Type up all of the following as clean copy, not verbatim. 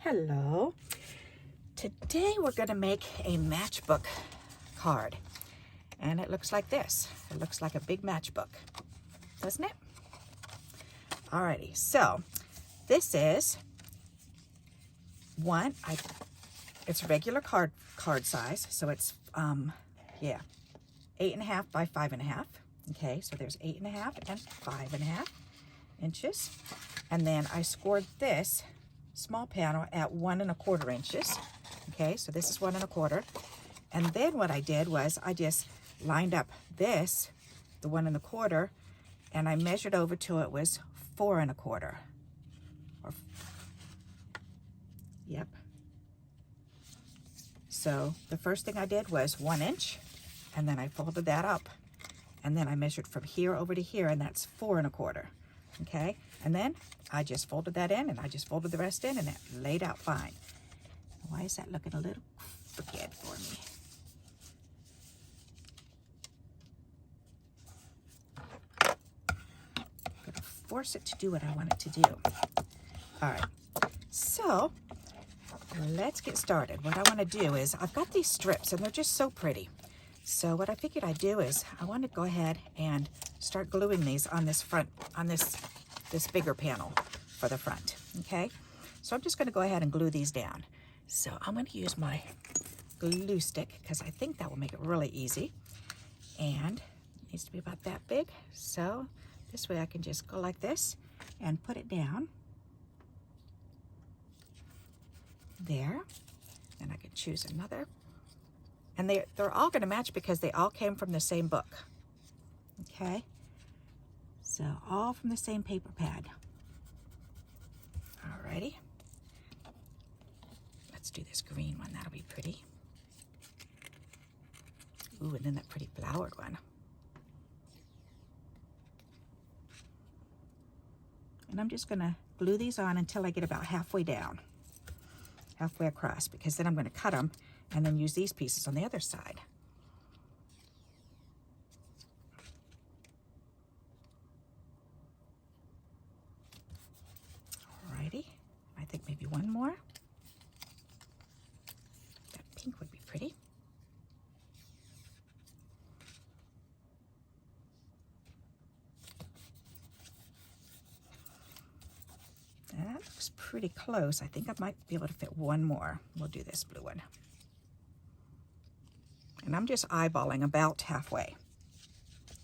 Hello. Today we're going to make a matchbook card. And it looks like this. It looks like a big matchbook, doesn't it? Alrighty, so this is it's regular card size, so it's 8.5 by 5.5. Okay, so there's 8.5 and 5.5 inches. And then I scored this small panel at 1.25 inches. Okay, so this is 1.25. And then what I did was I just lined up this, the 1.25, and I measured over till it was 4.25. Yep. So the first thing I did was 1 inch, and then I folded that up, and then I measured from here over to here, and that's 4.25. Okay, and then I just folded that in, and I just folded the rest in, and it laid out fine. Why is that looking a little crooked for me? I'm gonna force it to do what I want it to do. All right, so let's get started. What I want to do is I've got these strips, and they're just so pretty. So what I figured I'd do is I want to go ahead and start gluing these on this front, on this bigger panel for the front. Okay, so I'm just going to go ahead and glue these down. So I'm going to use my glue stick because I think that will make it really easy, and it needs to be about that big. So this way I can just go like this and put it down there, and I can choose another. And they're all going to match because they all came from the same book. Okay, so all from the same paper pad. Alrighty, let's do this green one. That'll be pretty. Ooh, and then that pretty flowered one. And I'm just going to glue these on until I get about halfway down, halfway across, because then I'm going to cut them and then use these pieces on the other side. Alrighty, I think maybe one more. That pink would be pretty. That looks pretty close. I think I might be able to fit one more. We'll do this blue one. And I'm just eyeballing about halfway.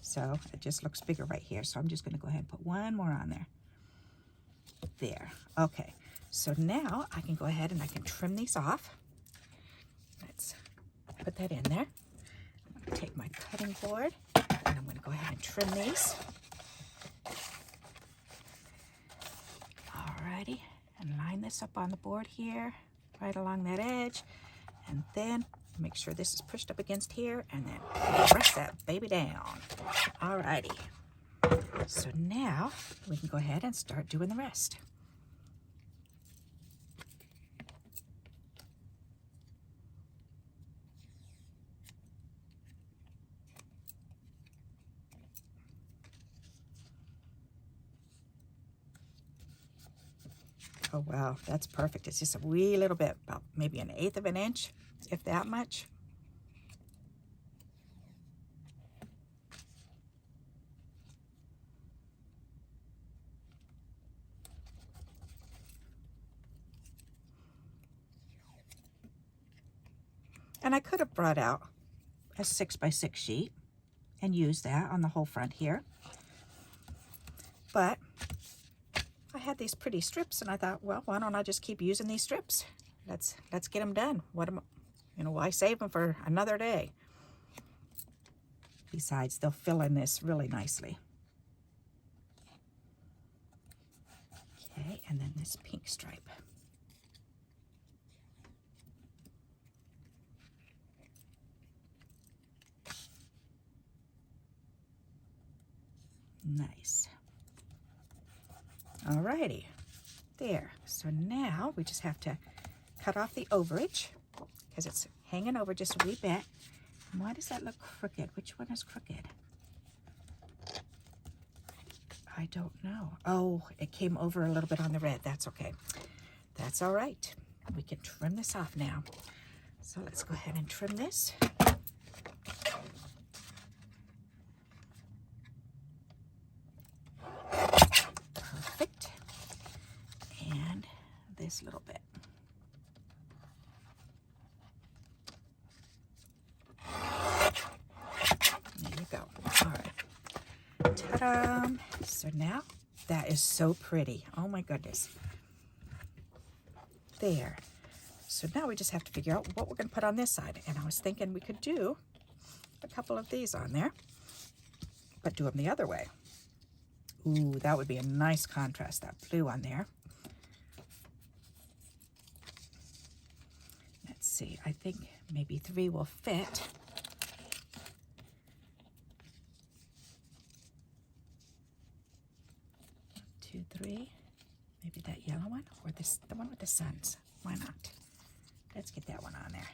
So it just looks bigger right here. So I'm just going to go ahead and put one more on there. There. Okay. So now I can go ahead and I can trim these off. Let's put that in there. I'm going to take my cutting board and I'm going to go ahead and trim these. Alrighty. And line this up on the board here, right along that edge. And then make sure this is pushed up against here, and then press that baby down. Alrighty. So now we can go ahead and start doing the rest. Oh wow, that's perfect. It's just a wee little bit, about maybe 1/8 of an inch, if that much. And I could have brought out a 6x6 sheet and used that on the whole front here. But I had these pretty strips, and I thought, well, why don't I just keep using these strips? Let's get them done. Why save them for another day? Besides, they'll fill in this really nicely. Okay, and then this pink stripe. Nice. Alrighty, there. So now we just have to cut off the overage because it's hanging over just a wee bit. And why does that look crooked? Which one is crooked? I don't know. Oh, it came over a little bit on the red. That's okay. That's all right. We can trim this off now. So let's go ahead and trim this. Perfect. And this little bit. There you go. All right. Ta-da! So now, that is so pretty. Oh my goodness. There. So now we just have to figure out what we're going to put on this side. And I was thinking we could do a couple of these on there, but do them the other way. Ooh, that would be a nice contrast, that blue on there. Let's see, I think maybe 3 will fit. Two, 3. Maybe that yellow one, or this, the one with the suns. Why not? Let's get that one on there.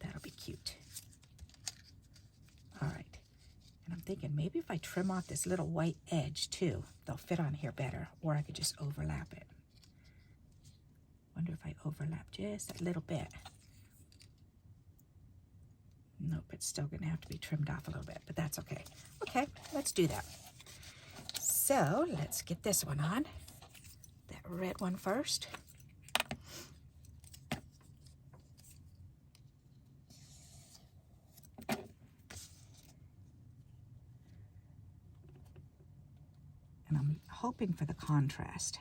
That'll be cute. All right. And I'm thinking maybe if I trim off this little white edge too, they'll fit on here better, or I could just overlap it. Wonder if I overlap just a little bit. Nope, it's still gonna have to be trimmed off a little bit, but that's okay. Okay, let's do that. So let's get this one on. That red one first. And I'm hoping for the contrast.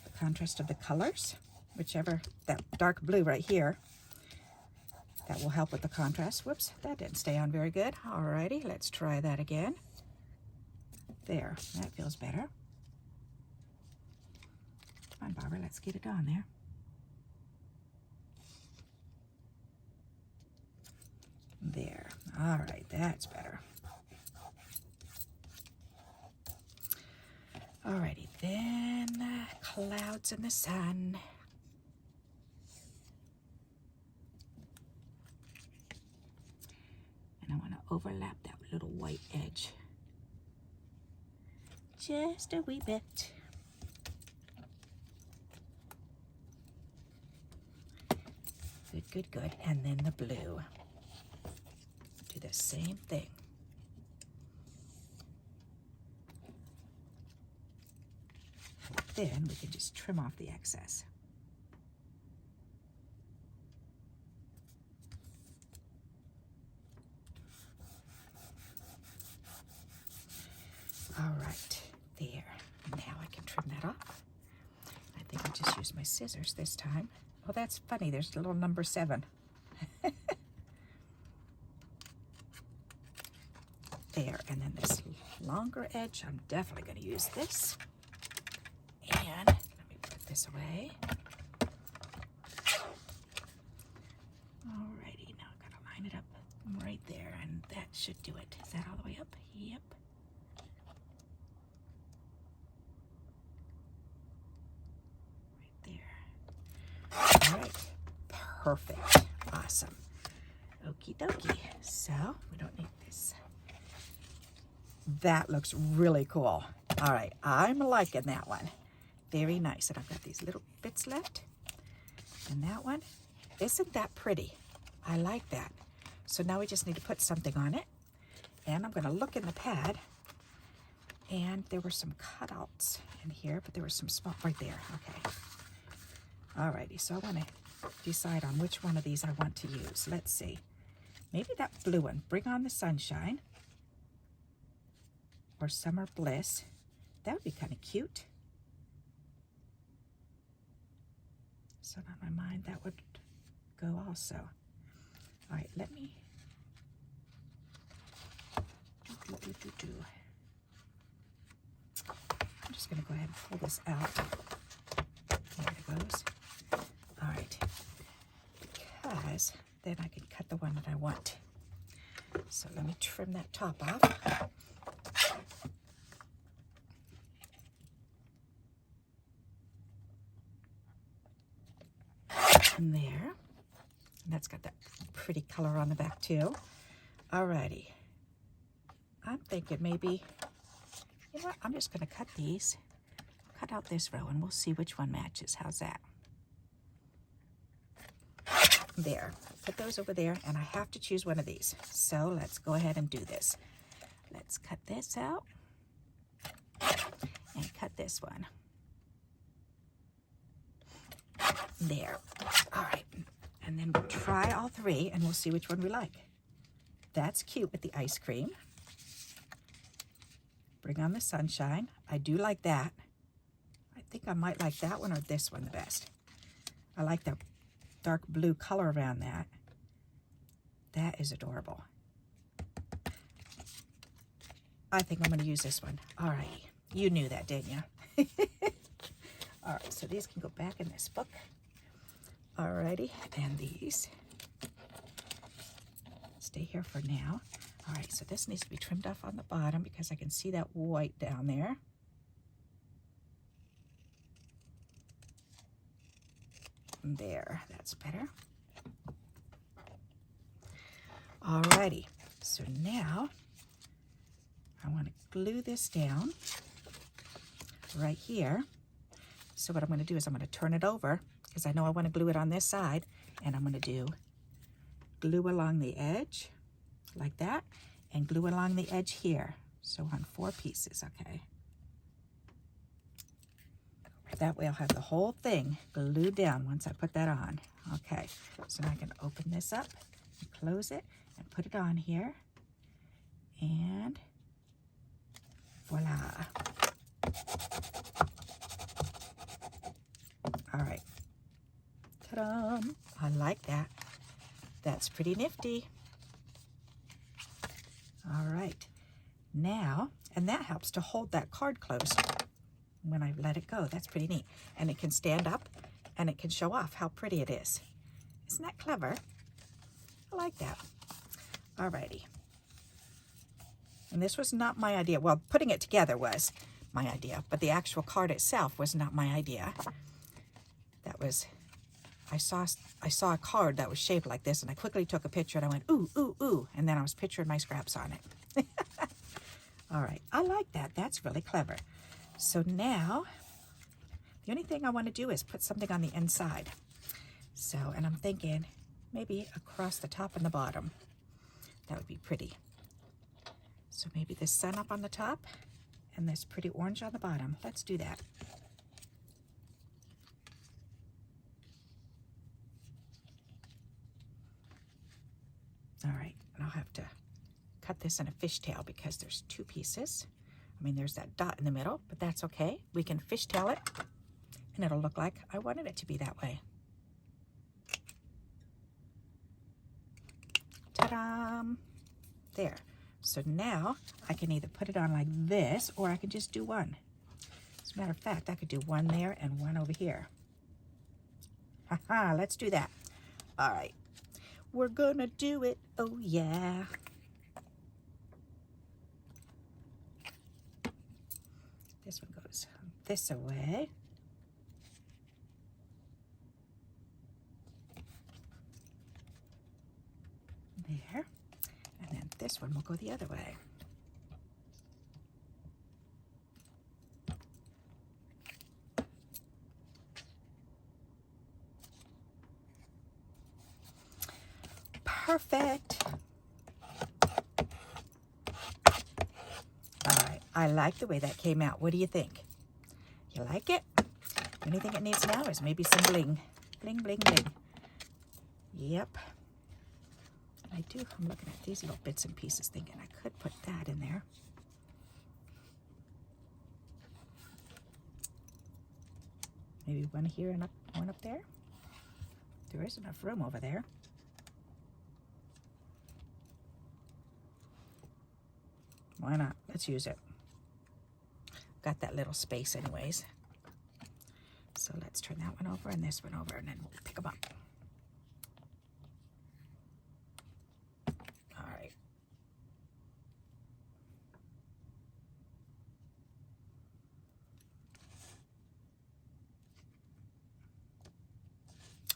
The contrast of the colors, whichever, that dark blue right here, that will help with the contrast. Whoops, that didn't stay on very good. Alrighty, let's try that again. There, that feels better. Come on, Barbara, let's get it on there. There, all right, that's better. Alrighty, then clouds in the sun. And I want to overlap that little white edge. Just a wee bit. Good, good, good. And then the blue. Do the same thing. Then we can just trim off the excess. All right, there. Now I can trim that off. I think I just used my scissors this time. Oh, that's funny. There's a little number 7. There, and then this longer edge, I'm definitely going to use this. And let me put this away. Alrighty, now I've got to line it up right there, and that should do it. Is that all the way up? Yep. Right there. All right, perfect, awesome. Okie dokie. So we don't need this. That looks really cool. All right, I'm liking that one. Very nice. And I've got these little bits left. And that one, isn't that pretty? I like that. So now we just need to put something on it. And I'm going to look in the pad. And there were some cutouts in here, but there were some small, right there. Okay. Alrighty, so I want to decide on which one of these I want to use. Let's see. Maybe that blue one, Bring On the Sunshine. Or Summer Bliss. That would be kind of cute. So on my mind, that would go also. All right, let me I'm just going to go ahead and pull this out. There it goes. All right, because then I can cut the one that I want. So let me trim that top off. And there, and that's got that pretty color on the back too. Alrighty, I'm thinking maybe, you know what, I'm just going to cut these, cut out this row, and we'll see which one matches. How's that? There, put those over there, and I have to choose one of these. So let's go ahead and do this. Let's cut this out and cut this one. There. All right, and then we'll try all three and we'll see which one we like. That's cute with the ice cream. Bring on the sunshine. I do like that. I think I might like that one or this one the best. I like the dark blue color around that. That is adorable. I think I'm going to use this one. All righty. You knew that, didn't you? All right, so these can go back in this book. All righty, and these stay here for now. All right, so this needs to be trimmed off on the bottom because I can see that white down there. There, that's better. All righty, so now I want to glue this down right here. So what I'm going to do is I'm going to turn it over because I know I want to glue it on this side, and I'm going to do glue along the edge like that and glue along the edge here. So on 4 pieces, okay? That way I'll have the whole thing glued down once I put that on. Okay, so now I can open this up and close it and put it on here. And voila. All right. Ta-da! I like that. That's pretty nifty. All right. Now, and that helps to hold that card closed when I let it go. That's pretty neat. And it can stand up and it can show off how pretty it is. Isn't that clever? I like that. All righty. And this was not my idea. Well, putting it together was my idea, but the actual card itself was not my idea. That was, I saw a card that was shaped like this, and I quickly took a picture and I went, ooh, ooh, ooh, and then I was picturing my scraps on it. All right, I like that. That's really clever. So now, the only thing I want to do is put something on the inside. So, and I'm thinking maybe across the top and the bottom. That would be pretty. So maybe the sun up on the top and this pretty orange on the bottom. Let's do that. All right, and I'll have to cut this in a fishtail because there's 2 pieces. I mean, there's that dot in the middle, but that's okay. We can fishtail it, and it'll look like I wanted it to be that way. Ta-da! There. So now I can either put it on like this, or I can just do one. As a matter of fact, I could do one there and one over here. Haha, let's do that. All right. We're gonna do it. Oh, yeah. This one goes this way. There. And then this one will go the other way. Perfect. All right, I like the way that came out. What do you think? You like it? The only thing it needs now is maybe some bling. Bling, bling, bling. Yep. I'm looking at these little bits and pieces thinking I could put that in there. Maybe one here and one up there. There is enough room over there. Why not? Let's use it. Got that little space anyways. So let's turn that one over and this one over, and then we'll pick them up. All right.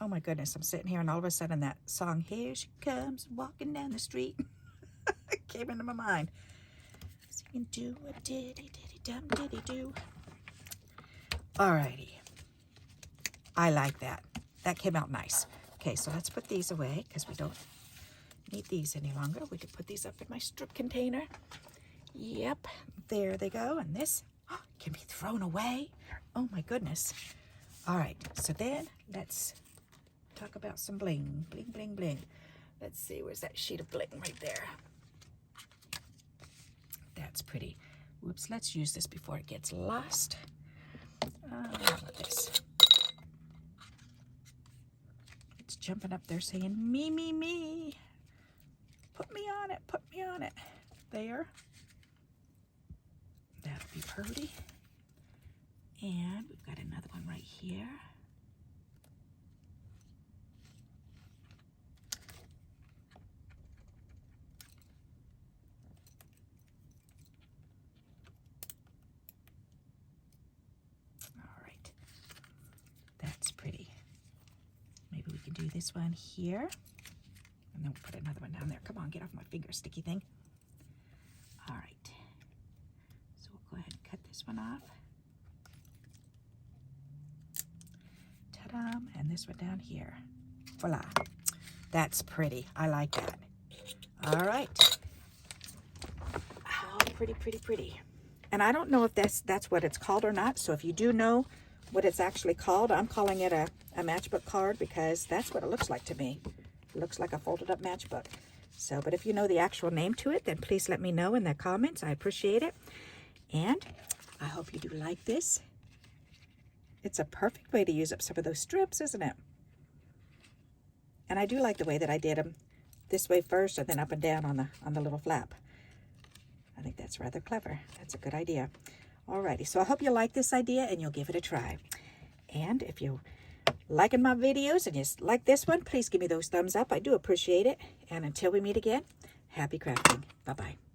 Oh my goodness, I'm sitting here and all of a sudden that song, "Here She Comes Walking Down the Street," came into my mind. Singing do a diddy diddy dum diddy do. Alrighty. I like that. That came out nice. Okay, so let's put these away because we don't need these any longer. We could put these up in my strip container. Yep, there they go. And this can be thrown away. Oh my goodness. All right, so then let's talk about some bling. Bling, bling, bling. Let's see, where's that sheet of bling right there? That's pretty. Whoops, let's use this before it gets lost. How about this? It's jumping up there saying, me, me, me. Put me on it, put me on it. There. That'll be pretty. And we've got another one right here. All right. That's pretty. Maybe we can do this one here. And then we'll put another one down there. Come on, get off my finger, sticky thing. All right. So we'll go ahead and cut this one off. Ta-da! And this one down here. Voila. That's pretty. I like that. All right. Oh, pretty, pretty, pretty. And I don't know if that's what it's called or not. So if you do know what it's actually called, I'm calling it a matchbook card because that's what it looks like to me. It looks like a folded up matchbook. So, but if you know the actual name to it, then please let me know in the comments. I appreciate it. And I hope you do like this. It's a perfect way to use up some of those strips, isn't it? And I do like the way that I did them this way first and then up and down on the little flap. I think that's rather clever. That's a good idea. Alrighty, so I hope you like this idea and you'll give it a try. And if you're liking my videos and you like this one, please give me those thumbs up. I do appreciate it. And until we meet again, happy crafting. Bye-bye.